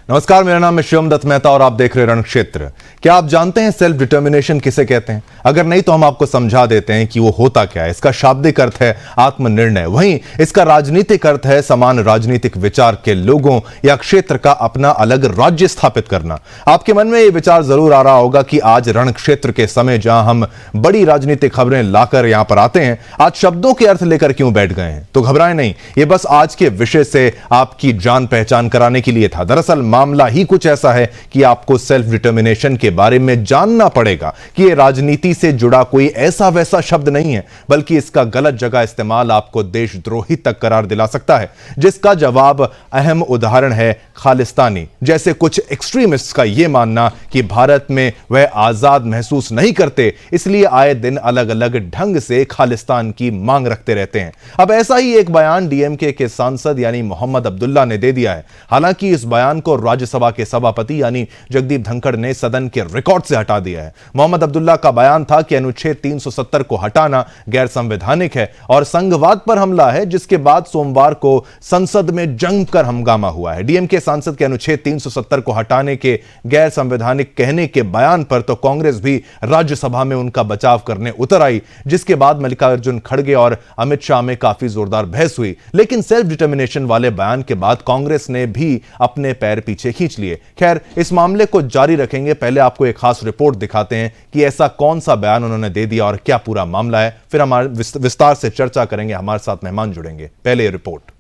नमस्कार, मेरा नाम है शिवम दत्त मेहता और आप देख रहे हैं रणक्षेत्र। क्या आप जानते हैं सेल्फ डिटर्मिनेशन किसे कहते हैं? अगर नहीं तो हम आपको समझा देते हैं कि वो होता क्या है। इसका शाब्दिक अर्थ है आत्मनिर्णय, वहीं इसका राजनीतिक अर्थ है समान राजनीतिक विचार के लोगों या क्षेत्र का अपना अलग राज्य स्थापित करना। आपके मन में यह विचार जरूर आ रहा होगा कि आज रणक्षेत्र के समय जहां हम बड़ी राजनीतिक खबरें लाकर यहां पर आते हैं, आज शब्दों के अर्थ लेकर क्यों बैठ गए हैं? तो घबराएं नहीं, ये बस आज के विषय से आपकी जान पहचान कराने के लिए था। दरअसल मामला ही कुछ ऐसा है कि आपको सेल्फ डिटर्मिनेशन के बारे में जानना पड़ेगा कि यह राजनीति से जुड़ा कोई ऐसा वैसा शब्द नहीं है, बल्कि इसका गलत जगह इस्तेमाल आपको देशद्रोही तक करार दिला सकता है, जिसका जवाब अहम उदाहरण है खालिस्तानी जैसे कुछ एक्सट्रीमिस्ट्स का यह मानना कि भारत में वह आजाद महसूस नहीं करते, इसलिए आए दिन अलग अलग ढंग से खालिस्तान की मांग रखते रहते हैं। अब ऐसा ही एक बयान डीएमके के सांसद यानी मोहम्मद अब्दुल्ला ने दे दिया है। हालांकि इस बयान को राज्यसभा के सभापति यानी जगदीप धनखड़ ने सदन के रिकॉर्ड से हटा दिया है। मोहम्मद अब्दुल्ला का बयान था कि अनुच्छेद 370 को हटाना गैर संवैधानिक है और संघवाद पर हमला है, जिसके बाद सोमवार को संसद में जमकर हंगामा हुआ है। डीएमके सांसद के अनुच्छेद 370 को हटाने के गैर संवैधानिक कहने के बयान पर तो कांग्रेस भी राज्यसभा में उनका बचाव करने उतर आई, जिसके बाद मल्लिकार्जुन खड़गे और अमित शाह में काफी जोरदार बहस हुई। लेकिन सेल्फ डिटर्मिनेशन वाले बयान के बाद कांग्रेस ने भी अपने पैर पीछे खींच लिए। खैर, इस मामले को जारी रखेंगे, पहले आपको एक खास रिपोर्ट दिखाते हैं कि ऐसा कौन सा बयान उन्होंने दे दिया और क्या पूरा मामला है। फिर हमारे विस्तार से चर्चा करेंगे, हमारे साथ मेहमान जुड़ेंगे। पहले ये रिपोर्ट।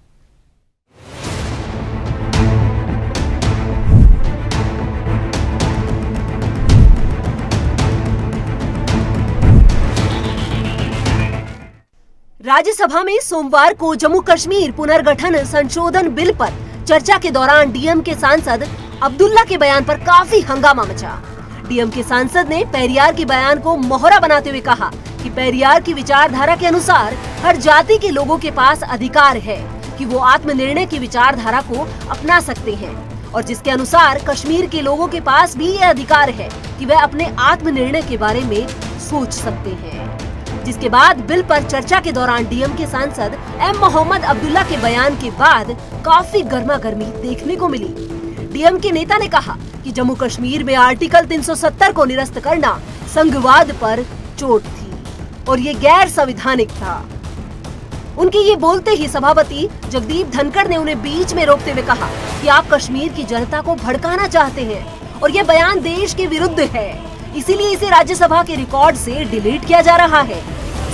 राज्यसभा में सोमवार को जम्मू कश्मीर पुनर्गठन संशोधन बिल पर चर्चा के दौरान डीएमके सांसद अब्दुल्ला के बयान पर काफी हंगामा मचा। डीएमके सांसद ने पेरियार के बयान को मोहरा बनाते हुए कहा कि पेरियार की विचारधारा के अनुसार हर जाति के लोगों के पास अधिकार है कि वो आत्मनिर्णय की विचारधारा को अपना सकते हैं और जिसके अनुसार कश्मीर के लोगों के पास भी ये अधिकार है कि वह अपने आत्मनिर्णय के बारे में सोच सकते हैं। जिसके बाद बिल पर चर्चा के दौरान डीएमके सांसद एम मोहम्मद अब्दुल्ला के बयान के बाद काफी गर्मागर्मी देखने को मिली। डीएमके नेता ने कहा कि जम्मू कश्मीर में आर्टिकल 370 को निरस्त करना संघवाद पर चोट थी और ये गैर संवैधानिक था। उनके ये बोलते ही सभापति जगदीप धनखड़ ने उन्हें बीच में रोकते हुए कहा कि आप कश्मीर की जनता को भड़काना चाहते हैं और ये बयान देश के विरुद्ध है, इसीलिए इसे राज्यसभा के रिकॉर्ड से डिलीट किया जा रहा है।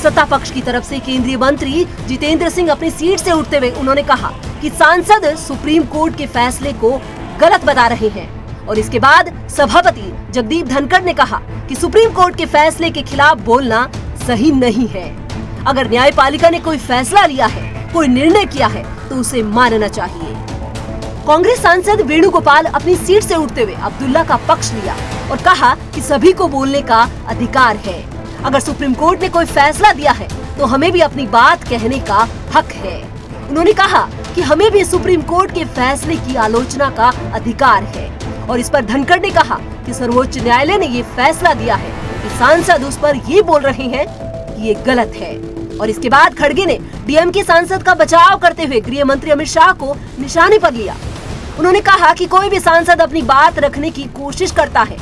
सत्ता पक्ष की तरफ से केंद्रीय मंत्री जितेंद्र सिंह अपनी सीट से उठते हुए उन्होंने कहा कि सांसद सुप्रीम कोर्ट के फैसले को गलत बता रहे हैं और इसके बाद सभापति जगदीप धनखड़ ने कहा कि सुप्रीम कोर्ट के फैसले के खिलाफ बोलना सही नहीं है। अगर न्यायपालिका ने कोई फैसला लिया है, कोई निर्णय किया है, तो उसे मानना चाहिए। कांग्रेस सांसद वेणुगोपाल अपनी सीट से उठते हुए अब्दुल्ला का पक्ष लिया और कहा कि सभी को बोलने का अधिकार है। अगर सुप्रीम कोर्ट ने कोई फैसला दिया है तो हमें भी अपनी बात कहने का हक है। उन्होंने कहा कि हमें भी सुप्रीम कोर्ट के फैसले की आलोचना का अधिकार है और इस पर धनखड़ ने कहा कि सर्वोच्च न्यायालय ने ये फैसला दिया है कि सांसद उस पर ये बोल रहे हैं कि ये गलत है। और इसके बाद खड़गे ने डीएमके सांसद का बचाव करते हुए गृह मंत्री अमित शाह को निशाने पर लिया। उन्होंने कहा कि कोई भी सांसद अपनी बात रखने की कोशिश करता है,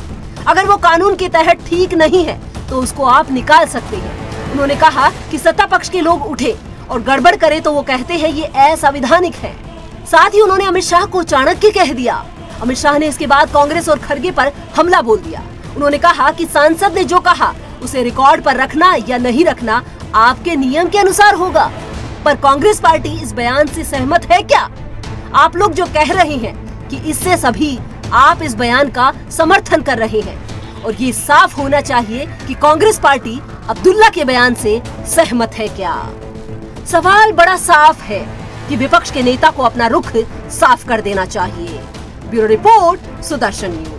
अगर वो कानून के तहत ठीक नहीं है तो उसको आप निकाल सकते हैं। उन्होंने कहा कि सत्ता पक्ष के लोग उठे और गड़बड़ करे तो वो कहते हैं ये असंवैधानिक है। साथ ही उन्होंने अमित शाह को चाणक्य कह दिया। अमित शाह ने इसके बाद कांग्रेस और खड़गे पर हमला बोल दिया। उन्होंने कहा कि सांसद ने जो कहा उसे रिकॉर्ड पर रखना या नहीं रखना आपके नियम के अनुसार होगा, पर कांग्रेस पार्टी इस बयान से सहमत है क्या? आप लोग जो कह रहे हैं कि इससे सभी आप इस बयान का समर्थन कर रहे हैं और ये साफ होना चाहिए कि कांग्रेस पार्टी अब्दुल्ला के बयान से सहमत है क्या? सवाल बड़ा साफ है कि विपक्ष के नेता को अपना रुख साफ कर देना चाहिए। Bureau report, Sudarshan news.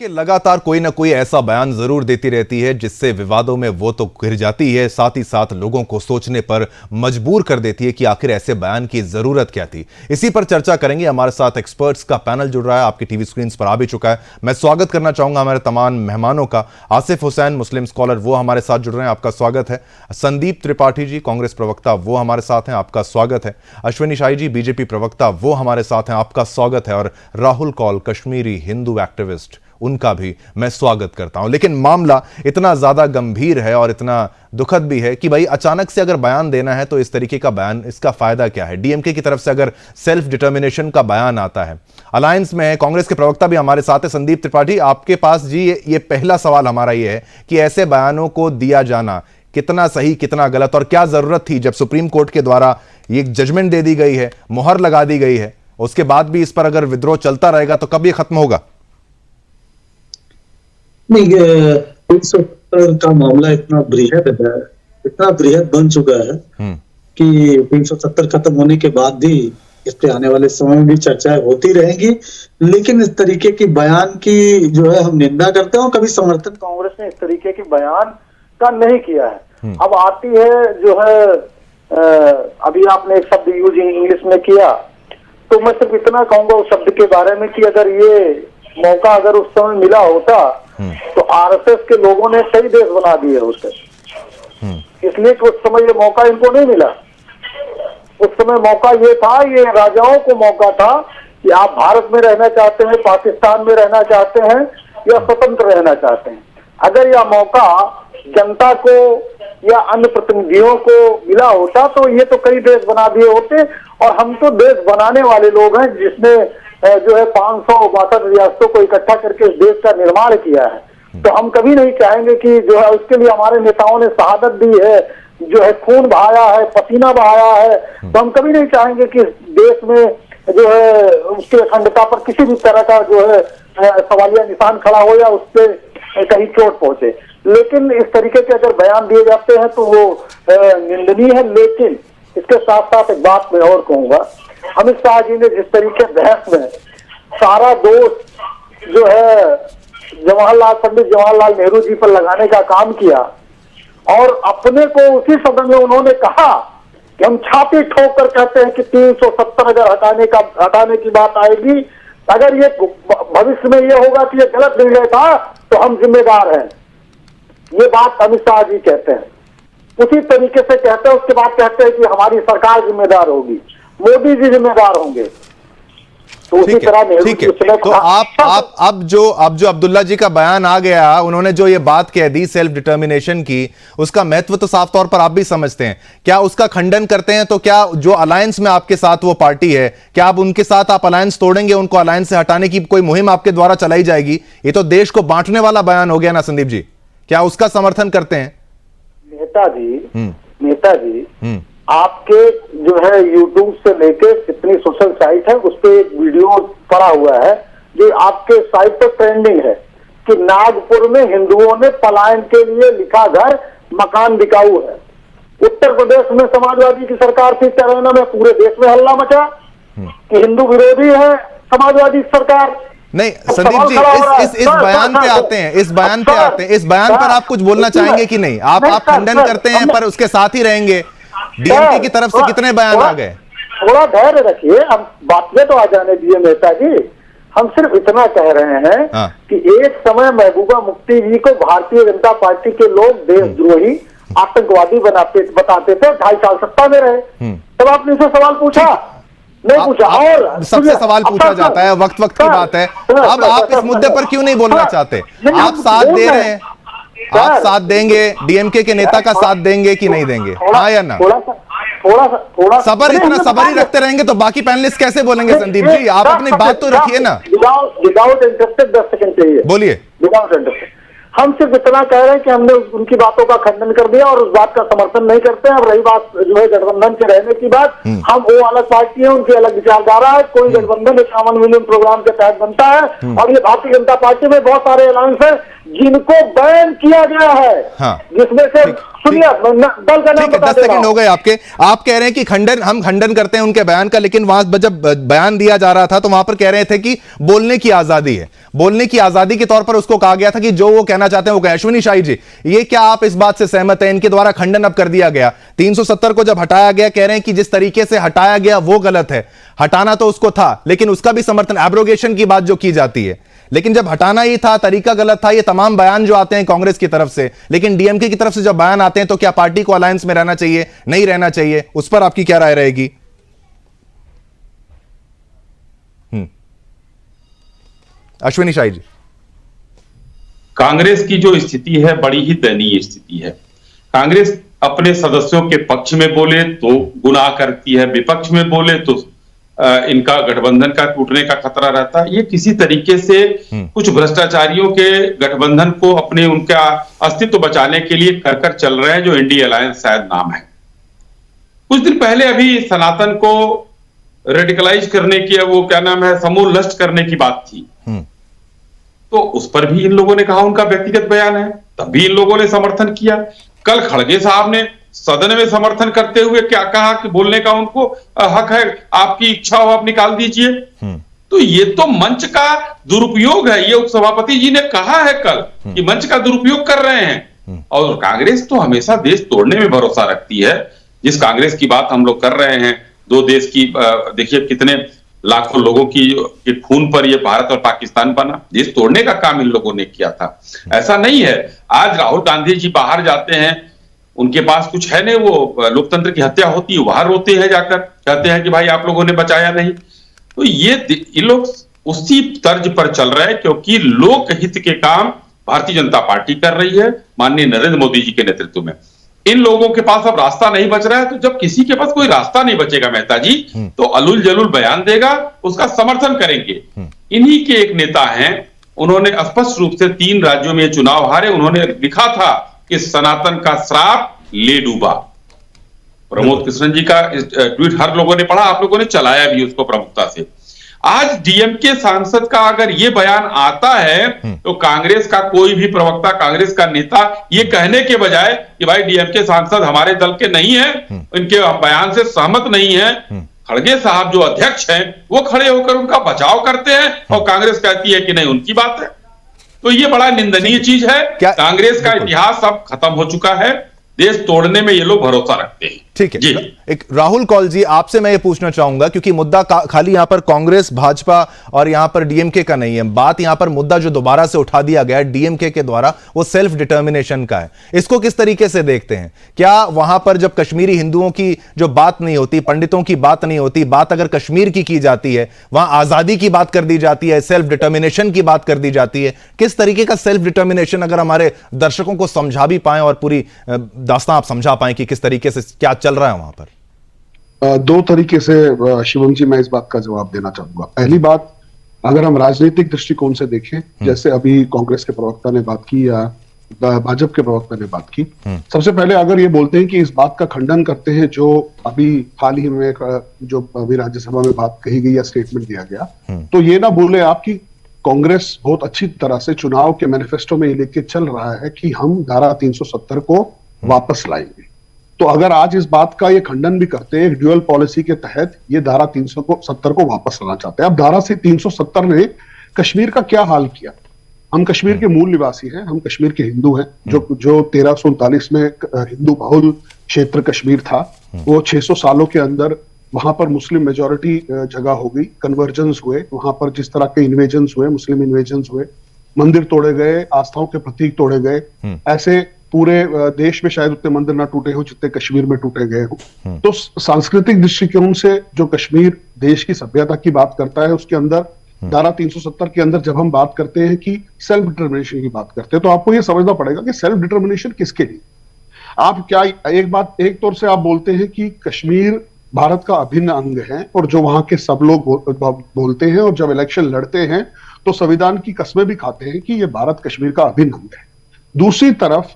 कि लगातार कोई ना कोई ऐसा बयान जरूर देती रहती है जिससे विवादों में वो तो घिर जाती है, साथ ही साथ लोगों को सोचने पर मजबूर कर देती है कि आखिर ऐसे बयान की जरूरत क्या थी। इसी पर चर्चा करेंगे। हमारे साथ एक्सपर्ट्स का पैनल जुड़ रहा है, आपकी टीवी स्क्रीन पर आ भी चुका है। मैं स्वागत करना चाहूंगा हमारे तमाम मेहमानों का। आसिफ हुसैन, मुस्लिम स्कॉलर, वो हमारे साथ जुड़ रहे हैं, आपका स्वागत है। संदीप त्रिपाठी जी, कांग्रेस प्रवक्ता, वो हमारे साथ हैं, आपका स्वागत है। अश्विनी शाही जी, बीजेपी प्रवक्ता, वो हमारे साथ हैं, आपका स्वागत है। और राहुल कौल, कश्मीरी हिंदू एक्टिविस्ट, उनका भी मैं स्वागत करता हूं। लेकिन मामला इतना ज्यादा गंभीर है और इतना दुखद भी है कि भाई अचानक से अगर बयान देना है तो इस तरीके का बयान, इसका फायदा क्या है? डीएमके की तरफ से अगर सेल्फ डिटर्मिनेशन का बयान आता है, अलायंस में है, कांग्रेस के प्रवक्ता भी हमारे साथ है, संदीप त्रिपाठी, आपके पास जी ये पहला सवाल हमारा ये है कि ऐसे बयानों को दिया जाना कितना सही, कितना गलत, और क्या जरूरत थी जब सुप्रीम कोर्ट के द्वारा ये जजमेंट दे दी गई है, मोहर लगा दी गई है, उसके बाद भी इस पर अगर विद्रोह चलता रहेगा तो कब ये खत्म होगा? नहीं, 370 का मामला इतना बृहद बन चुका है कि 370 खत्म होने के बाद भी इस पे आने वाले समय में भी चर्चाएं होती रहेंगी। लेकिन इस तरीके की बयान की जो है हम निंदा करते हैं और कभी समर्थन कांग्रेस ने इस तरीके के बयान का नहीं किया है। अब आती है जो है अभी आपने एक शब्द यूज इंग्लिश में किया, तो मैं सिर्फ इतना कहूंगा उस शब्द के बारे में कि अगर ये मौका अगर उस समय मिला होता तो आरएसएस के लोगों ने सही देश बना दिए होते, इसलिए कि उस समय ये मौका इनको नहीं मिला। उस समय मौका ये था, ये राजाओं को मौका था कि आप भारत में रहना चाहते हैं, पाकिस्तान में रहना चाहते हैं या स्वतंत्र रहना चाहते हैं। अगर यह मौका जनता को या अन्य प्रतिनिधियों को मिला होता तो ये तो कई देश बना दिए होते, और हम तो देश बनाने वाले लोग हैं जिसने जो है 562 रियासतों को इकट्ठा करके इस देश का निर्माण किया है। तो हम कभी नहीं चाहेंगे कि जो है उसके लिए हमारे नेताओं ने शहादत दी है, जो है खून बहाया है, पसीना बहाया है, तो हम कभी नहीं चाहेंगे कि इस देश में जो है उसकी अखंडता पर किसी भी तरह का जो है सवालिया निशान खड़ा हो या उस पर कहीं चोट पहुंचे। लेकिन इस तरीके के अगर बयान दिए जाते हैं तो वो निंदनीय है। लेकिन इसके साथ साथ एक बात मैं और कहूंगा, अमित शाह जी ने जिस तरीके बहस में सारा दोष जो है पंडित जवाहरलाल नेहरू जी पर लगाने का काम किया, और अपने को उसी सदन में उन्होंने कहा कि हम छाती ठोक कर कहते हैं कि 370 अगर हटाने की बात आएगी, अगर ये भविष्य में ये होगा कि ये गलत निर्णय था तो हम जिम्मेदार हैं। ये बात अमित शाह जी कहते हैं, उसी तरीके से कहते हैं। उसके बाद कहते हैं कि हमारी सरकार जिम्मेदार होगी, मोदी जी जिम्मेदार होंगे। तो उसी तरह ठीक है, तो आप अब जो अब्दुल्ला जी का बयान आ गया, उन्होंने जो ये बात कह दी सेल्फ डिटर्मिनेशन की, उसका महत्व तो साफ तौर पर आप भी समझते हैं। क्या उसका खंडन करते हैं? तो क्या जो अलायंस में आपके साथ वो पार्टी है, क्या आप उनके साथ आप अलायंस तोड़ेंगे? उनको अलायंस से हटाने की कोई मुहिम आपके द्वारा चलाई जाएगी? ये तो देश को बांटने वाला बयान हो गया ना संदीप जी, क्या उसका समर्थन करते हैं? नेताजी आपके जो है यूट्यूब से लेके कितनी सोशल साइट है उस पर एक वीडियो पड़ा हुआ है जो आपके साइट पर ट्रेंडिंग है कि नागपुर में हिंदुओं ने पलायन के लिए लिखा घर मकान बिकाऊ है। उत्तर प्रदेश में समाजवादी की सरकार थी, तेलंगाना में पूरे देश में हल्ला मचा कि हिंदू विरोधी है समाजवादी सरकार। नहीं संदीप जी, इस बयान पे आते हैं, इस बयान पर आप कुछ बोलना चाहेंगे कि नहीं? आप खंडन करते हैं पर उसके साथ ही रहेंगे। डीएमके की तरफ से कितने बयान आ गए? थोड़ा धैर्य रखिए, हम बात में तो आ जाने दीजिए नेताजी। हम सिर्फ इतना कह रहे हैं कि एक समय महबूबा मुफ्ती जी को भारतीय जनता पार्टी के लोग देशद्रोही, आतंकवादी बताते थे, 2.5 साल सत्ता में रहे, तब आपने इसे सवाल पूछा नहीं पूछा? और सबसे सवाल पूछा जाता है, वक्त की बात है। अब आप इस मुद्दे पर क्यों नहीं बोलना चाहते? आप साथ दे रहे हैं, आप साथ देंगे, डीएमके के नेता का साथ देंगे कि नहीं देंगे, हाँ या ना? थोड़ा सबर, इतना सबर ही रखते रहेंगे तो बाकी पैनलिस्ट कैसे बोलेंगे? संदीप जी, आप अपनी बात तो रखिए ना। विदाउट इंटरेस्टेड 10 सेकंड चाहिए, बोलिए। विदाउट इंटरेस्टेड हम सिर्फ इतना कह रहे हैं कि हमने उनकी बातों का खंडन कर दिया और उस बात का समर्थन नहीं करते हैं। अब रही बात जो है गठबंधन के रहने की बात, हम वो अलग पार्टी है, उनकी अलग विचारधारा है। कोई गठबंधन एक कॉमन मिलियन प्रोग्राम के तहत बनता है, और ये भारतीय जनता पार्टी में बहुत सारे अलायंस है जिनको बैन किया गया है, जिसमें से सुनिए, दल का नाम ठीक है, बता 10 दे रहा सेकंड हूं। हो गए आपके। आप कह रहे हैं कि हम खंडन करते हैं उनके बयान का, लेकिन वहां जब बयान दिया जा रहा था तो वहां पर कह रहे थे कि बोलने की आजादी है, बोलने की आजादी के तौर पर उसको कहा गया था कि जो वो कहना चाहते हैं वो कहें। अश्विनी शाही जी, ये क्या आप इस बात से सहमत हैं? इनके द्वारा खंडन अब कर दिया गया, 370 को जब हटाया गया, कह रहे हैं कि जिस तरीके से हटाया गया वो गलत है। हटाना तो उसको था, लेकिन उसका भी समर्थन, एब्रोगेशन की बात जो की जाती है, लेकिन जब हटाना ही था, तरीका गलत था। ये तमाम बयान जो आते हैं कांग्रेस की तरफ से, लेकिन डीएमके की तरफ से जब बयान आते हैं तो क्या पार्टी को अलायंस में रहना चाहिए, नहीं रहना चाहिए, उस पर आपकी क्या राय रहेगी? अश्विनी शाही जी। कांग्रेस की जो स्थिति है बड़ी ही दयनीय स्थिति है। कांग्रेस अपने सदस्यों के पक्ष में बोले तो गुनाह करती है, विपक्ष में बोले तो इनका गठबंधन का टूटने का खतरा रहता है। ये किसी तरीके से कुछ भ्रष्टाचारियों के गठबंधन को अपने उनका अस्तित्व बचाने के लिए कर कर चल रहे हैं, जो इंडिया अलायंस शायद नाम है। कुछ दिन पहले अभी सनातन को रेडिकलाइज करने की, वो क्या नाम है, समूल नष्ट करने की बात थी, तो उस पर भी इन लोगों ने कहा उनका व्यक्तिगत बयान है, तब भी इन लोगों ने समर्थन किया। कल खड़गे साहब ने सदन में समर्थन करते हुए क्या कहा कि बोलने का उनको हक है, आपकी इच्छा हो आप निकाल दीजिए। तो ये तो मंच का दुरुपयोग है। ये उपसभापति जी ने कहा है कल कि मंच का दुरुपयोग कर रहे हैं। और कांग्रेस तो हमेशा देश तोड़ने में भरोसा रखती है। जिस कांग्रेस की बात हम लोग कर रहे हैं, दो देश की, देखिए कितने लाखों लोगों की खून पर ये भारत और पाकिस्तान बना, देश तोड़ने का काम इन लोगों ने किया था। ऐसा नहीं है आज राहुल गांधी जी बाहर जाते हैं, उनके पास कुछ है नहीं, वो लोकतंत्र की हत्या होती है वहां रोते हैं, जाकर कहते हैं कि भाई आप लोगों ने बचाया नहीं। तो ये लोग उसी तर्ज पर चल रहे हैं, क्योंकि लोक हित के काम भारतीय जनता पार्टी कर रही है माननीय नरेंद्र मोदी जी के नेतृत्व में। इन लोगों के पास अब रास्ता नहीं बच रहा है। तो जब किसी के पास कोई रास्ता नहीं बचेगा मेहता जी, तो अलुल जलुल बयान देगा, उसका समर्थन करेंगे। इन्हीं के एक नेता हैं, उन्होंने स्पष्ट रूप से 3 राज्यों में चुनाव हारे, उन्होंने लिखा था कि सनातन का श्राप ले डूबा। प्रमोद कृष्ण जी का ट्वीट हर लोगों ने पढ़ा, आप लोगों ने चलाया भी उसको प्रमुखता से। आज डीएमके सांसद का अगर ये बयान आता है तो कांग्रेस का कोई भी प्रवक्ता, कांग्रेस का नेता ये कहने के बजाय कि भाई डीएमके सांसद हमारे दल के नहीं है, इनके बयान से सहमत नहीं है, खड़गे साहब जो अध्यक्ष हैं वो खड़े होकर उनका बचाव करते हैं और कांग्रेस कहती है कि नहीं उनकी बात है। तो ये बड़ा निंदनीय चीज है। कांग्रेस का इतिहास अब खत्म हो चुका है, देश तोड़ने में ये लोग भरोसा रखते हैं। ठीक है, एक राहुल कौल जी, आपसे मैं ये पूछना चाहूंगा, क्योंकि मुद्दा खाली यहां पर कांग्रेस भाजपा और यहां पर डीएमके का नहीं है, बात यहां पर मुद्दा जो दोबारा से उठा दिया गया डीएमके के द्वारा वो सेल्फ डिटर्मिनेशन का है। इसको किस तरीके से देखते हैं? क्या वहां पर जब कश्मीरी हिंदुओं की जो बात नहीं होती, पंडितों की बात नहीं होती, बात अगर कश्मीर की जाती है, वहां आजादी की बात कर दी जाती है, सेल्फ डिटर्मिनेशन की बात कर दी जाती है, किस तरीके का सेल्फ डिटर्मिनेशन, अगर हमारे दर्शकों को समझा भी पाए और पूरी दास्तां आप समझा पाए कि किस तरीके से क्या चल रहा है वहां पर? 2 तरीके से शिवम जी मैं इस बात का जवाब देना चाहूंगा। पहली बात, अगर हम राजनीतिक दृष्टिकोण से देखें, जैसे अभी कांग्रेस के प्रवक्ता ने बात की या भाजपा के प्रवक्ता ने बात की, सबसे पहले अगर ये बोलते हैं कि इस बात का खंडन करते हैं जो अभी हाल ही में जो अभी राज्यसभा में बात कही गई या स्टेटमेंट दिया गया, तो ये ना बोले आप कि कांग्रेस बहुत अच्छी तरह से चुनाव के मैनिफेस्टो में ये लेके चल रहा है कि हम धारा 370 को वापस लाएंगे। तो अगर आज इस बात का ये खंडन भी करते हैं, एक ड्यूअल पॉलिसी के तहत ये धारा 370 को वापस लाना चाहते हैं। अब धारा से 370 ने कश्मीर का क्या हाल किया? हम कश्मीर के मूल निवासी हैं, हम कश्मीर के हिंदू हैं। जो 1339 में हिंदू बहुल क्षेत्र कश्मीर था, वो 600 सालों के अंदर वहां पर मुस्लिम मेजोरिटी जगह हो गई, कन्वर्जन्स हुए, वहां पर जिस तरह के इन्वेजन्स हुए, मुस्लिम इन्वेजन्स हुए, मंदिर तोड़े गए, आस्थाओं के प्रतीक तोड़े गए, ऐसे पूरे देश में शायद उतने मंदिर ना टूटे हो जितने कश्मीर में टूटे गए हो। तो सांस्कृतिक दृष्टिकोण से जो कश्मीर देश की सभ्यता की बात करता है, उसके अंदर धारा 370 के अंदर जब हम बात करते हैं कि सेल्फ डिटर्मिनेशन की बात करते हैं, तो आपको यह समझना पड़ेगा कि सेल्फ डिटर्मिनेशन किसके लिए। आप क्या एक तौर से आप बोलते हैं कि कश्मीर भारत का अभिन्न अंग है और जो वहां के सब लोग बोलते हैं और जब इलेक्शन लड़ते हैं तो संविधान की कसमें भी खाते हैं कि यह भारत कश्मीर का अभिन्न अंग है। दूसरी तरफ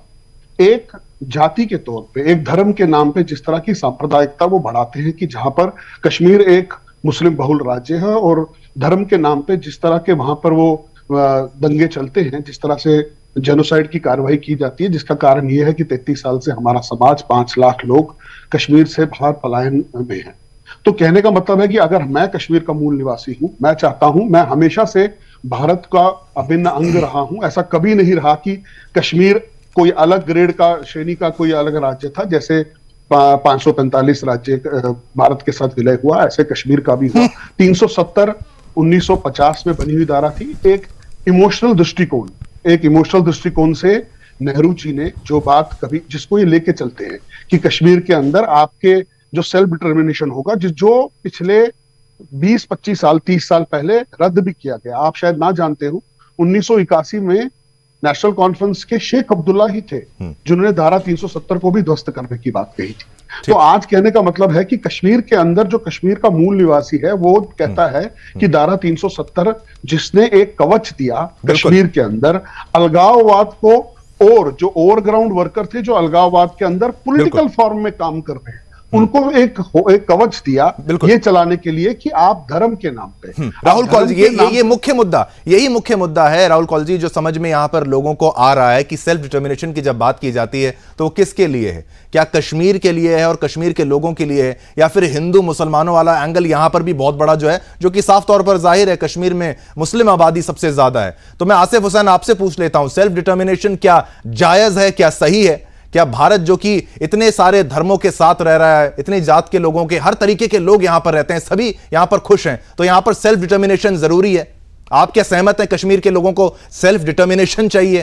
एक जाति के तौर पे, एक धर्म के नाम पे जिस तरह की सांप्रदायिकता वो बढ़ाते हैं कि जहां पर कश्मीर एक मुस्लिम बहुल राज्य है और धर्म के नाम पे जिस तरह के वहां पर वो दंगे चलते हैं, जिस तरह से जेनोसाइड की कार्रवाई की जाती है, जिसका कारण यह है कि 33 साल से हमारा समाज 5 लाख लोग कश्मीर से बाहर पलायन में हैं। तो कहने का मतलब है कि अगर मैं कश्मीर का मूल निवासी हूं, मैं चाहता हूं, मैं हमेशा से भारत का अभिन्न अंग रहा हूं, ऐसा कभी नहीं रहा कि कश्मीर कोई अलग ग्रेड का श्रेणी का कोई अलग राज्य था, जैसे 545 राज्य भारत के साथ विलय हुआ, ऐसे कश्मीर का भी हुआ। 370 1950 में बनी हुई धारा थी। एक इमोशनल दृष्टिकोण से नेहरू जी ने जो बात कभी, जिसको ये लेके चलते हैं कि कश्मीर के अंदर आपके जो सेल्फ डिटर्मिनेशन होगा, जो पिछले 20-25 साल 30 साल पहले रद्द भी किया गया। आप शायद ना जानते हो, 1981 में नेशनल कॉन्फ्रेंस के शेख अब्दुल्ला ही थे जिन्होंने धारा 370 को भी ध्वस्त करने की बात कही थी। तो आज कहने का मतलब है कि कश्मीर के अंदर जो कश्मीर का मूल निवासी है वो कहता है कि धारा 370 जिसने एक कवच दिया कश्मीर के अंदर अलगाववाद को, और जो ओवरग्राउंड वर्कर थे जो अलगाववाद के अंदर पॉलिटिकल फॉर्म में काम कर रहे हैं, उनको एक कवच दिया ये चलाने के लिए कि आप धर्म के नाम पे। राहुल कौल जी, ये मुख्य मुद्दा, यही मुख्य मुद्दा है राहुल कौल जी, जो समझ में यहां पर लोगों को आ रहा है कि सेल्फ डिटर्मिनेशन की जब बात की जाती है तो वो किसके लिए है? क्या कश्मीर के लिए है और कश्मीर के लोगों के लिए है, या फिर हिंदू मुसलमानों वाला एंगल यहां पर भी बहुत बड़ा जो है, जो कि साफ तौर पर जाहिर है कश्मीर में मुस्लिम आबादी सबसे ज्यादा है। तो मैं आसिफ हुसैन आपसे पूछ लेता हूं, सेल्फ डिटर्मिनेशन क्या जायज है, क्या सही है? क्या भारत जो कि इतने सारे धर्मों के साथ रह रहा है, इतने जात के लोगों के, हर तरीके के लोग यहां पर रहते हैं, सभी यहां पर खुश हैं, तो यहां पर सेल्फ डिटर्मिनेशन जरूरी है? आप क्या सहमत हैं कश्मीर के लोगों को सेल्फ डिटर्मिनेशन चाहिए?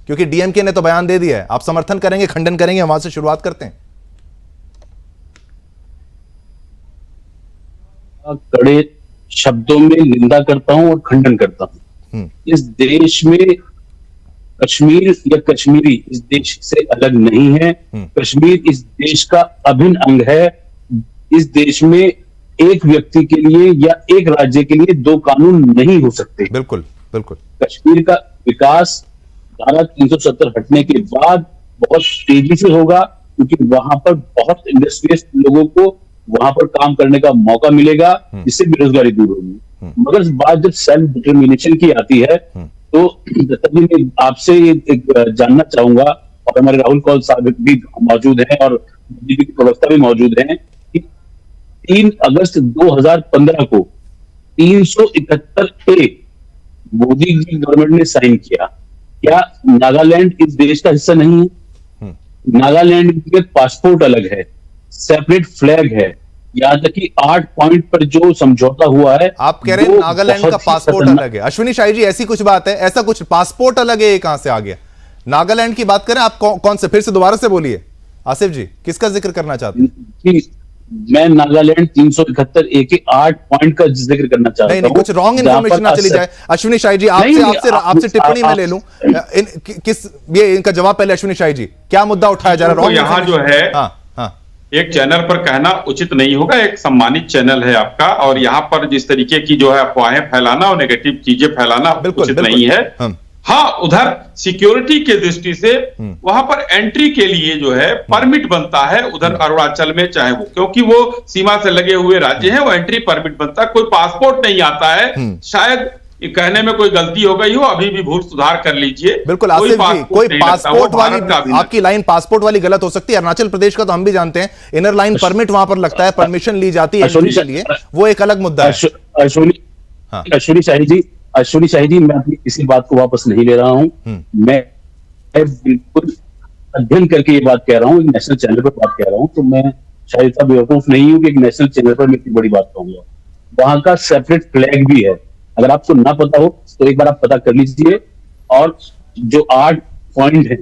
क्योंकि डीएमके ने तो बयान दे दिया है, आप समर्थन करेंगे, खंडन करेंगे? वहां से शुरुआत करते हैं। कड़े शब्दों में निंदा करता हूं और खंडन करता हूं। इस देश में कश्मीर या कश्मीरी इस देश से अलग नहीं है। कश्मीर इस देश का अभिन्न अंग है। इस देश में एक व्यक्ति के लिए या एक राज्य के लिए दो कानून नहीं हो सकते। बिल्कुल बिल्कुल। कश्मीर का विकास धारा 370 हटने के बाद बहुत तेजी से होगा, क्योंकि वहां पर बहुत इंडस्ट्रियलिस्ट लोगों को वहां पर काम करने का मौका मिलेगा, जिससे बेरोजगारी दूर होगी। मगर बात जब सेल्फ डिटर्मिनेशन की आती है तो मैं आपसे एक जानना चाहूंगा, और हमारे राहुल कौल साहब भी मौजूद हैं और बीजेपी के प्रवक्ता भी मौजूद हैं, कि 3 अगस्त 2015 को 371A मोदी जी गवर्नमेंट ने साइन किया। क्या नागालैंड इस देश का हिस्सा नहीं है? नागालैंड के पासपोर्ट अलग है, सेपरेट फ्लैग है, यहाँ तक कि 8 पॉइंट पर जो समझौता हुआ है। आप कह रहे हैं नागालैंड का पासपोर्ट अलग है? अश्विनी शाही जी, ऐसी कुछ बात है? ऐसा कुछ पासपोर्ट अलग है, ये कहां से आ गया? नागालैंड की बात करें आप, कौन से? फिर से दोबारा से बोलिए आसिफ जी, किसका जिक्र करना चाहते हैं? मैं नागालैंड 371A के 8 पॉइंट का जिक्र करना चाहता हूं। नहीं, कुछ रॉन्ग इन्फॉर्मेशन ना चली जाए। अश्विनी शाही जी, आपसे टिप्पणी में ले लूं, ये इनका जवाब पहले। अश्विनी शाही जी, क्या मुद्दा उठाया जा रहा है? यहाँ जो है एक चैनल पर कहना उचित नहीं होगा। एक सम्मानित चैनल है आपका, और यहाँ पर जिस तरीके की जो है अफवाहें फैलाना और नेगेटिव चीजें फैलाना उचित नहीं है। हाँ, उधर सिक्योरिटी के दृष्टि से वहां पर एंट्री के लिए जो है परमिट बनता है, उधर अरुणाचल में, चाहे वो क्योंकि वो सीमा से लगे हुए राज्य हैं, वो एंट्री परमिट बनता है, कोई पासपोर्ट नहीं आता है। शायद कहने में कोई गलती हो गई हो, अभी भी भूल सुधार कर लीजिए। बिल्कुल आसिफ जी, कोई पासपोर्ट वाली, आपकी लाइन पासपोर्ट वाली गलत हो सकती है। अरुणाचल प्रदेश का तो हम भी जानते हैं, इनर लाइन परमिट वहां पर लगता है, परमिशन ली जाती है एंट्री के लिए, वो एक अलग मुद्दा है। अश्विनी शाही जी, मैं अपनी किसी बात को वापस नहीं ले रहा हूं। मैं बिल्कुल अध्ययन करके ये बात कह रहा हूँ, नेशनल चैनल पर बात कह रहा हूँ, तो मैं शायद इतना बेवकूफ नहीं हूं कि एक नेशनल चैनल पर मैं इतनी बड़ी बात कहूंगा। वहां का सेपरेट फ्लैग भी है, अगर आपको ना पता हो तो एक बार आप पता कर लीजिए। और जो 8 पॉइंट है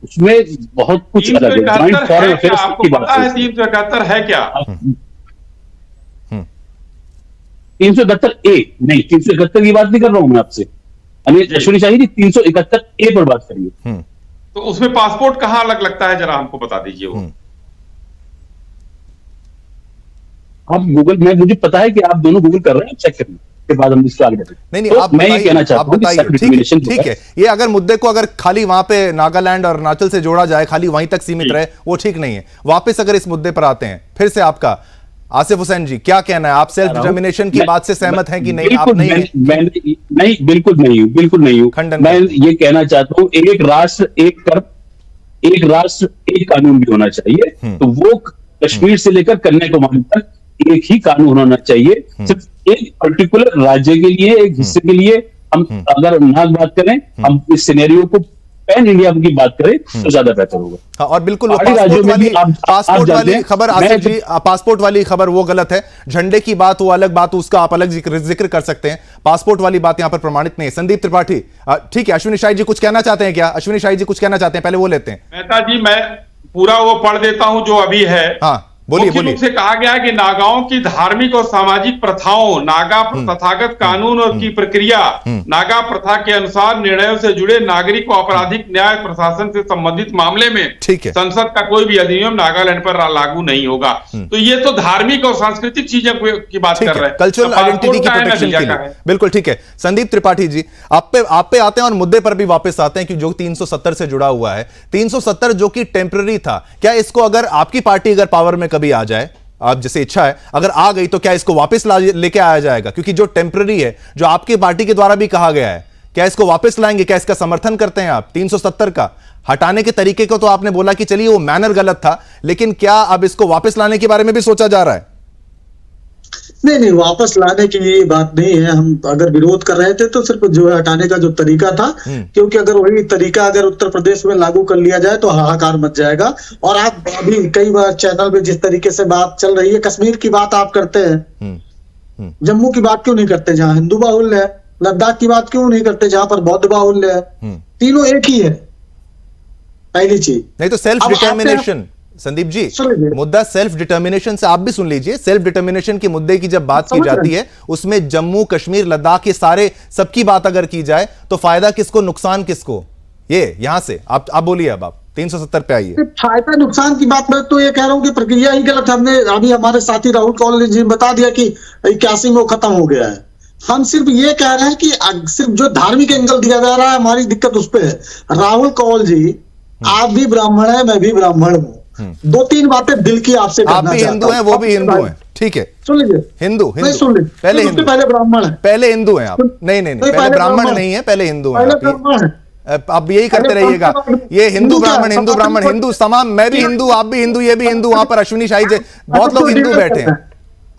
उसमें बहुत कुछ अलग है। जॉइंट फॉरेन अफेयर्स की बात है। 371 है क्या? 371A नहीं, 371 की बात नहीं कर रहा हूं मैं आपसे। अश्विनी शाही जी, 371A पर बात करिए। तो उसमें पासपोर्ट कहां अलग लगता है, जरा हमको बता दीजिए वो। आप गूगल में, मुझे पता है कि आप दोनों गूगल कर रहे हैं, चेक करिए के बाद हम इसको आगे बढ़ेंगे। नहीं, तो आप मैं ये कहना चाहता हूं कि ठीक है, ये अगर मुद्दे को अगर खाली वहां पे नागालैंड और अरुणाचल से जोड़ा जाए, खाली वहीं तक सीमित रहे, वो ठीक नहीं है। वापस अगर इस मुद्दे पर आते हैं, फिर से आपका आसिफ हुसैन जी, क्या कहना है? आप सेल्फ डिटर्मिनेशन की बात से सहमत हैं कि नहीं? आप बिल्कुल नहीं नहीं, बिल्कुल नहीं हूं। खंडन मैं ये कहना चाहता हूं, एक राष्ट्र एक कर, एक राष्ट्र एक कानून भी होना चाहिए। तो वो कश्मीर से लेकर कन्याकुमारी तक एक ही कानून होना चाहिए, सिर्फ एक पर्टिकुलर राज्य के लिए, एक हिस्से के लिए। हम अगर ना बात करें, हम इस सिनेरियो को पैन इंडिया की बात करें तो ज्यादा बेहतर होगा। हाँ, और बिल्कुल वो पहाड़ी राज्यों में भी आप पासपोर्ट जानते वाली हैं, खबर, आसिफ जी, पासपोर्ट वाली खबर वो गलत है। झंडे की बात वो अलग बात, उसका आप अलग जिक्र कर सकते हैं। पासपोर्ट वाली बात यहां पर प्रमाणित नहीं है। संदीप त्रिपाठी, ठीक है, अश्विनी शाही जी कुछ कहना चाहते हैं क्या? अश्विनी शाही जी कुछ कहना चाहते हैं, पहले वो लेते हैं। मेहता जी, मैं पूरा वो पढ़ देता हूं जो अभी है। हाँ, बोलिए मुख्य बोलिए। रूप से कहा गया है कि नागाओं की धार्मिक और सामाजिक प्रथाओं, नागा तथागत कानून और की प्रक्रिया, नागा प्रथा के अनुसार निर्णयों से जुड़े नागरिक व आपराधिक न्याय प्रशासन से संबंधित मामले में ठीक है। संसद का कोई भी अधिनियम नागालैंड पर लागू नहीं होगा। तो ये तो धार्मिक और सांस्कृतिक चीजों की बात कर रहे हैं, कल्चरल आइडेंटिटी की प्रोटेक्शन के लिए। बिल्कुल ठीक है। संदीप त्रिपाठी जी, आप पे आते हैं और मुद्दे पर भी वापस आते हैं कि जो 370 से जुड़ा हुआ है, 370 जो कि टेम्पररी था, क्या इसको अगर आपकी पार्टी अगर पावर में कभी आ जाए, आप जैसे इच्छा है, अगर आ गई तो क्या इसको वापस लेके आया जाएगा? क्योंकि जो टेम्पररी है, जो आपकी पार्टी के द्वारा भी कहा गया है, क्या इसको वापस लाएंगे? क्या इसका समर्थन करते हैं आप? 370 का हटाने के तरीके को तो आपने बोला कि चलिए वो मैनर गलत था, लेकिन क्या अब इसको वापस लाने के बारे में भी सोचा जा रहा है? नहीं, वापस लाने की ये बात नहीं है। हम अगर विरोध कर रहे थे तो सिर्फ जो है हटाने का जो तरीका था, क्योंकि अगर वही तरीका अगर उत्तर प्रदेश में लागू कर लिया जाए तो हाहाकार मच जाएगा। और आप अभी कई बार चैनल पे जिस तरीके से बात चल रही है, कश्मीर की बात आप करते हैं, जम्मू की बात क्यों नहीं करते जहां हिंदू बाहुल्य है? लद्दाख की बात क्यों नहीं करते जहां पर बौद्ध बाहुल्य है? तीनों एक ही है। पहली चीज नहीं तो सेल्फ डिटर्मिनेशन, संदीप जी, मुद्दा सेल्फ डिटर्मिनेशन से आप भी सुन लीजिए। सेल्फ डिटर्मिनेशन के मुद्दे की जब बात की जाती है, उसमें जम्मू कश्मीर लद्दाख के सारे सबकी बात अगर की जाए तो फायदा किसको, नुकसान किसको? ये यहां से आप बोलिए। अब आप 370 पे आइए। फायदा नुकसान की बात मैं तो ये कह रहा हूँ कि प्रक्रिया ही गलत है। हमने अभी हमारे साथी राहुल कौल जी ने बता दिया कि 81 में वो खत्म हो गया है। हम सिर्फ ये कह रहे हैं कि सिर्फ जो धार्मिक एंगल दिया जा रहा है, हमारी दिक्कत उस पर है। राहुल कौल जी, आप भी ब्राह्मण है, मैं भी ब्राह्मण हूँ, दो तीन बातें दिल की आपसे आप भी हिंदू हैं, वो भी हिंदू हैं, ठीक है, सुन लीजिए। हिंदू सुन लीजिए, पहले हिंदू, पहले ब्राह्मण है, पहले हिंदू हैं आप। नहीं, पहले ब्राह्मण नहीं है, पहले हिंदू हैं आप यही करते रहिएगा। ये हिंदू ब्राह्मण, हिंदू ब्राह्मण, हिंदू तमाम, मैं भी हिंदू, आप भी हिंदू, ये भी हिंदू। वहां पर अश्विनी शाही जी, बहुत लोग हिंदू बैठे हैं।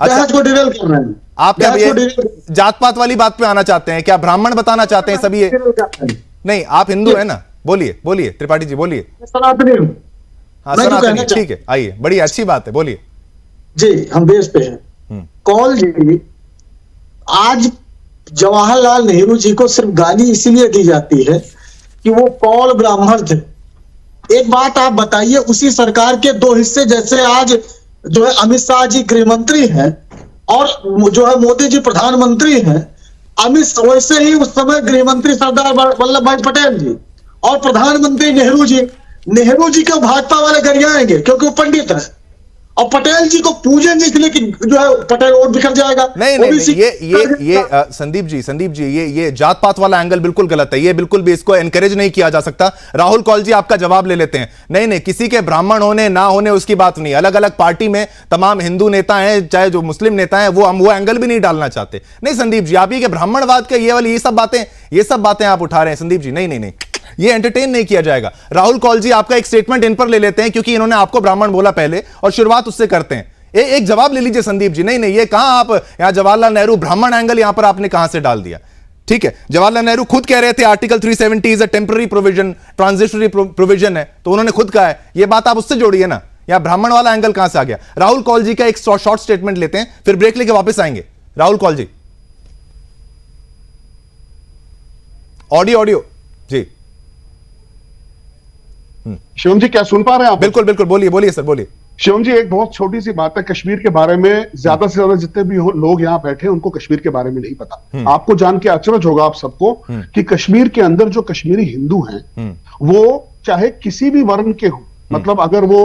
अच्छा, आप क्या ये जात पात वाली बात पे आना चाहते हैं? क्या ब्राह्मण बताना चाहते हैं सभी? नहीं, आप हिंदू है ना? बोलिए त्रिपाठी जी, बोलिए। हाँ, सनातनी, ठीक है, आइए, बड़ी अच्छी बात है, बोलिए जी। हम बेस पे हैं। कौल जी, आज जवाहरलाल नेहरू जी को सिर्फ गाली इसीलिए दी जाती है कि वो कौल ब्राह्मण थे। एक बात आप बताइए, उसी सरकार के दो हिस्से, जैसे आज जो है अमित शाह जी गृह मंत्री हैं और जो है मोदी जी प्रधानमंत्री हैं, वैसे ही उस समय गृह मंत्री सरदार वल्लभ भाई पटेल जी और प्रधानमंत्री नेहरू जी को भाजपा वाले गरियाएंगे क्योंकि वो पंडित है, और पटेल जी को पूजेंगे इसलिए कि जो है पटेल वोट बिखर जाएगा। नहीं, ये संदीप जी, ये जात पात वाला एंगल बिल्कुल गलत है। ये बिल्कुल भी इसको एनकरेज नहीं किया जा सकता। राहुल कौल जी, आपका जवाब ले लेते हैं। नहीं, किसी के ब्राह्मण होने ना होने उसकी बात नहीं। अलग अलग पार्टी में तमाम हिंदू नेता हैं, चाहे जो मुस्लिम नेता हैं, वो हम वो एंगल भी नहीं डालना चाहते। नहीं संदीप जी, आप ये ब्राह्मणवाद का ये सब बातें आप उठा रहे हैं संदीप जी। नहीं, ये एंटरटेन नहीं किया जाएगा। राहुल कौल जी, आपका एक स्टेटमेंट इन पर ले लेते हैं, क्योंकि इन्होंने आपको ब्राह्मण बोला पहले और शुरुआत उससे करते हैं। एक जवाब ले लीजिए संदीप जी। नहीं, ये कहां आप यहां जवाहरलाल नेहरू ब्राह्मण एंगल यहां पर आपने कहां से डाल दिया? ठीक है, जवाहरलाल नेहरू खुद कह रहे थे article 370 is a temporary provision, transitionary provision है, तो उन्होंने खुद कहा है। ये बात आप उससे जोड़िए ना। यहां ब्राह्मण वाला एंगल कहां से आ गया? राहुल कौल जी का एक शॉर्ट स्टेटमेंट लेते हैं, फिर ब्रेक लेके वापस आएंगे। राहुल कौल जी, ऑडियो जी। शिवम जी, क्या सुन पा रहे हैं आप? बिल्कुल, बोलिए सर, बोलिए। शिवम जी, एक बहुत छोटी सी बात है। कश्मीर के बारे में ज्यादा से ज्यादा जितने भी लोग यहाँ बैठे हैं, उनको कश्मीर के बारे में नहीं पता। आपको जान के आश्चर्य होगा आप सबको कि कश्मीर के अंदर जो कश्मीरी हिंदू हैं, वो चाहे किसी भी वर्ण के हो, मतलब अगर वो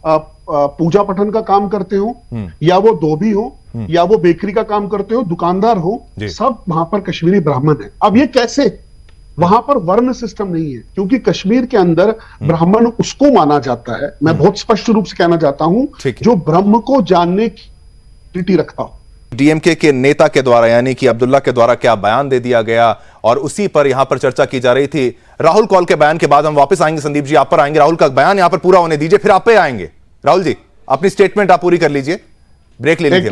पूजा पठन का काम करते हो, या वो धोबी हो, या वो बेकरी का काम करते हो, दुकानदार हो, सब वहां पर कश्मीरी ब्राह्मण है। अब ये कैसे? वहां पर वर्ण सिस्टम नहीं है, क्योंकि कश्मीर के अंदर ब्राह्मण उसको माना जाता है, मैं बहुत स्पष्ट रूप से कहना चाहता हूं, जो ब्रह्म को जानने ट्रीटी रखा हो। डीएमके के नेता के द्वारा यानी कि अब्दुल्ला के द्वारा क्या बयान दे दिया गया और उसी पर यहां पर चर्चा की जा रही थी। राहुल कॉल के बयान के बाद हम वापस आएंगे, संदीप जी आप पर आएंगे। राहुल का बयान यहां पर पूरा होने दीजिए, फिर आप पे आएंगे। राहुल जी अपनी स्टेटमेंट आप पूरी कर लीजिए, ब्रेक ले लीजिए।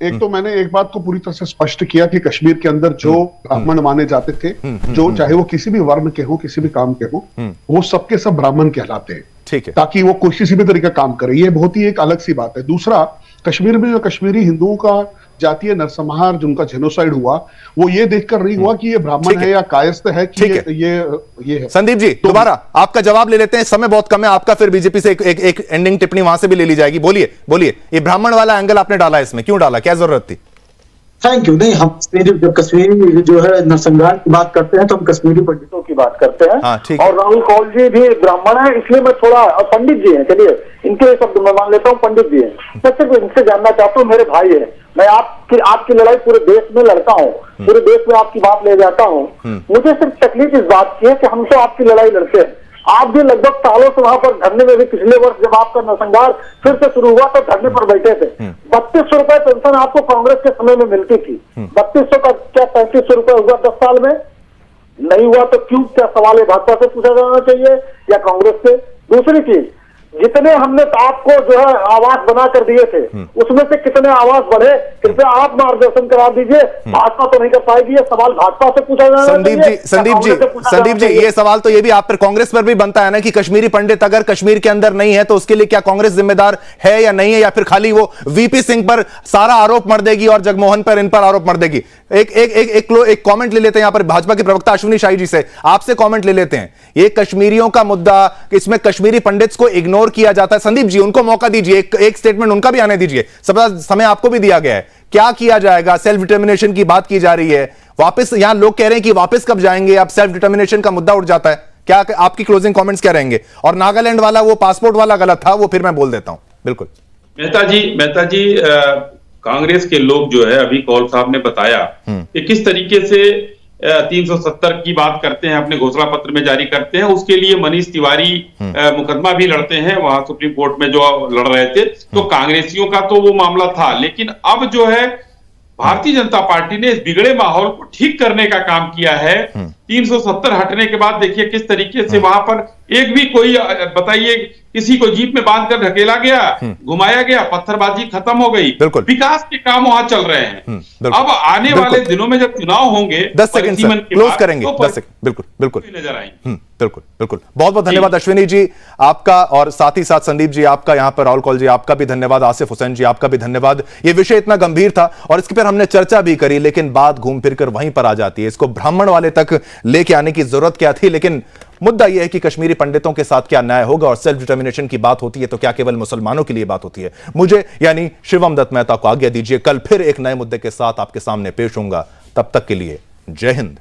एक तो मैंने एक बात को पूरी तरह से स्पष्ट किया कि कश्मीर के अंदर जो ब्राह्मण माने जाते थे, जो चाहे वो किसी भी वर्ण के हो, किसी भी काम के हो, वो सबके सब ब्राह्मण कहलाते हैं। ठीक है, ताकि वो कोई किसी भी तरीके का काम करे, ये बहुत ही एक अलग सी बात है। दूसरा, कश्मीर में जो कश्मीरी हिंदुओं का जातीय नरसंहार जिनका जेनोसाइड हुआ, वो ये देखकर नहीं हुआ कि ये ब्राह्मण है या कायस्थ है कि ये है। संदीप जी तो दोबारा आपका जवाब ले लेते हैं, समय बहुत कम है आपका, फिर बीजेपी से एक एंडिंग टिप्पणी वहां से भी ले ली जाएगी। बोलिए ये ब्राह्मण वाला एंगल आपने डाला इसमें, क्यों डाला, क्या जरूरत थी? Thank you. नहीं, हम जब कश्मीरी जो है नरसंहार की बात करते हैं तो हम कश्मीरी पंडितों की बात करते हैं। हाँ, ठीक और राहुल कौल जी भी ब्राह्मण है, इसलिए मैं थोड़ा, पंडित जी हैं, चलिए इनके शब्द मैं मान लेता हूँ, पंडित जी हैं। मैं सिर्फ इनसे जानना चाहता हूँ, मेरे भाई है, मैं आपकी लड़ाई पूरे देश में लड़ता हूँ, पूरे देश में आपकी बात ले जाता हूँ। मुझे सिर्फ तकलीफ इस बात की है कि हम तो आपकी लड़ाई लड़ते हैं, आप भी लगभग सालों से वहां पर धरने में भी, पिछले वर्ष जब आपका नरसंहार फिर से शुरू हुआ तो धरने पर बैठे थे। 3200 रुपए पेंशन आपको कांग्रेस के समय में मिलती थी, 3200 का क्या 3500 रुपए हुआ 10 साल में? नहीं हुआ तो क्यों? क्या सवाल है भाजपा से पूछा जाना चाहिए या कांग्रेस से? दूसरी चीज, जितने हमने आपको जो है आवास बना कर दिए थे, उसमें से कितने आवास बढ़े, कृपया आप मार्गदर्शन करा दीजिए। भाजपा तो नहीं कर पाएगी, ये सवाल भाजपा से पूछा जाना चाहिए। संदीप जी ये सवाल तो ये भी आप पर, कांग्रेस पर भी बनता है ना कि कश्मीरी पंडित अगर कश्मीर के अंदर नहीं है तो उसके लिए क्या कांग्रेस जिम्मेदार है या नहीं है, या फिर खाली वो वीपी सिंह पर सारा आरोप मर देगी और जगमोहन पर इन पर आरोप मर देगी? एक कमेंट ले लेते हैं यहां पर भाजपा के प्रवक्ता अश्विनी शाही जी से, आपसे कमेंट ले लेते हैं। ये कश्मीरियों का मुद्दा, इसमें कश्मीरी पंडित्स को इग्नोर किया जाता है। संदीप जी उनको मौका दीजिए, एक स्टेटमेंट उनका भी आने दीजिए, समय आपको भी दिया गया है। क्या किया जाएगा? सेल्फ डिटर्मिनेशन की बात की जा रही है, वापस यहां लोग कह रहे हैं कि वापस कब जाएंगे, अब सेल्फ डिटर्मिनेशन का मुद्दा उठ जाता है। क्या आपकी क्लोजिंग कमेंट्स क्या रहेंगे? और नागालैंड वाला वो पासपोर्ट वाला गलत था, वो फिर मैं बोल देता हूं। बिल्कुल मेहता जी कांग्रेस के लोग जो है, अभी कौल साहब ने बताया कि किस तरीके से 370 की बात करते हैं, अपने घोषणा पत्र में जारी करते हैं। उसके लिए मनीष तिवारी मुकदमा भी लड़ते हैं वहां सुप्रीम कोर्ट में जो लड़ रहे थे। तो कांग्रेसियों का तो वो मामला था, लेकिन अब जो है भारतीय जनता पार्टी ने इस बिगड़े माहौल को ठीक करने का काम किया है। 370 हटने के बाद देखिए किस तरीके से वहां पर एक भी कोई, बताइए, किसी को जीप में बांधकर ढकेला गया, घुमाया गया, पत्थरबाजी खत्म हो गई, विकास के काम वहां चल रहे हैं। अब आने वाले दिनों में जब चुनाव होंगे 10 सेकंड क्लोज करेंगे, 10 सेकंड बिल्कुल नजर आएंगे। बिल्कुल बहुत बहुत धन्यवाद अश्विनी जी आपका, और साथ ही साथ संदीप जी आपका, यहां पर राहुल कौल जी आपका भी धन्यवाद, आसिफ हुसैन जी आपका भी धन्यवाद। ये विषय इतना गंभीर था और इसके पर हमने चर्चा भी करी, लेकिन बात घूम फिर कर वहीं पर आ जाती है। इसको ब्राह्मण वाले तक लेके आने की जरूरत क्या थी? लेकिन मुद्दा यह है कि कश्मीरी पंडितों के साथ क्या न्याय होगा, और सेल्फ डिटर्मिनेशन की बात होती है तो क्या केवल मुसलमानों के लिए बात होती है? मुझे यानी शिवम दत्त मेहता को आज्ञा दीजिए, कल फिर एक नए मुद्दे के साथ आपके सामने पेश होऊंगा। तब तक के लिए जय हिंद।